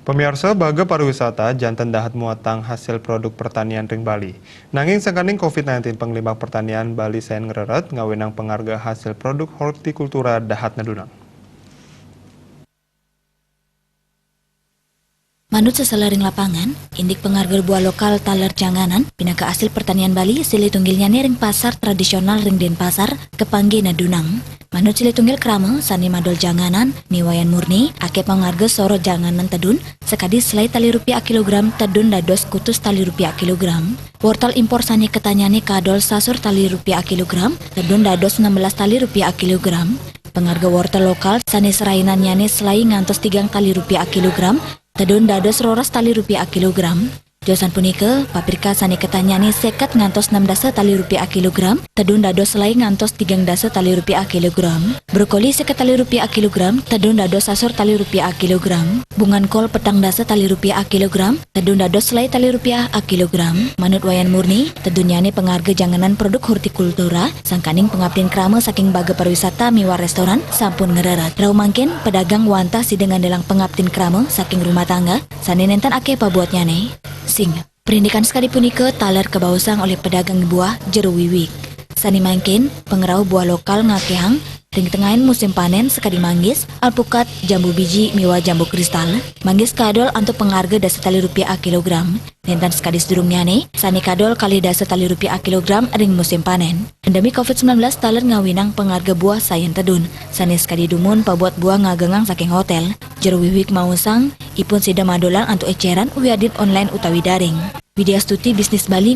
Pemirsa baga pariwisata janten dahat muatang hasil produk pertanian ring Bali. Nanging sangkaning COVID-19 penglimbah pertanian Bali saen ngereret ngawinang pengharga hasil produk hortikultura dahat nadunang. Manut seselaring lapangan, indik pengharga buah lokal taler janganan, pinaka hasil pertanian Bali sili tunggilnya ring pasar tradisional ring Denpasar kepangge nadunang. Manut sili tunggil krama sani madol janganan, niwayan murni, ake pengharga soro janganan tedun, sekadi selai tali rupiah kilogram tedun dados kutus tali rupiah kilogram. Wortel impor sani ketanyane kadol sasur tali rupiah kilogram, tedun dados 16 tali rupiah kilogram. Pengharga wortel lokal sani serainan nyane selai ngantos 3 tali rupiah kilogram, tedun dados roras tali rupiah kilogram. Josan punika, paprika sani ketanyane sekat ngantos 16 tali rupiah kilogram, tedun dados selai ngantos 3 tali rupiah kilogram. Brokoli seket tali rupiah kilogram, tedun dados sasur tali rupiah kilogram. Bungan kol petang dasa tali rupiah kilogram, tedun dados selai tali rupiah kilogram. Manut wayan murni, tedunyane pengharga janganan produk hortikultura, sangkaning pengabdian krama saking baga pariwisata miwa restoran sampun ngerarat. Rau mangken pedagang wantah sidengan dalang pengabdian krama saking rumah tangga, sani nenten ake pabuatnyane. Sing, perindikan sekali punika taler kebausang oleh pedagang buah jero wiwik. Sani mangkin, pengerau buah lokal ngakehang, ring tengahin musim panen sekadi manggis, alpukat, jambu biji, miwa jambu kristal. Manggis kadol untuk pengharga dasa tali rupiah kilogram. Nentan sekadi sedurungnyane, sani kadol kali dasa tali rupiah kilogram ring musim panen. Endemi COVID-19 taler ngawinang pengharga buah sayen tedun. Sani sekadi dumun pabuat buah ngagengang saking hotel. Jero wiwik mausang, ipun sida madolan untuk eceran wiadit online utawi daring. Widya Stuti Bisnis Bali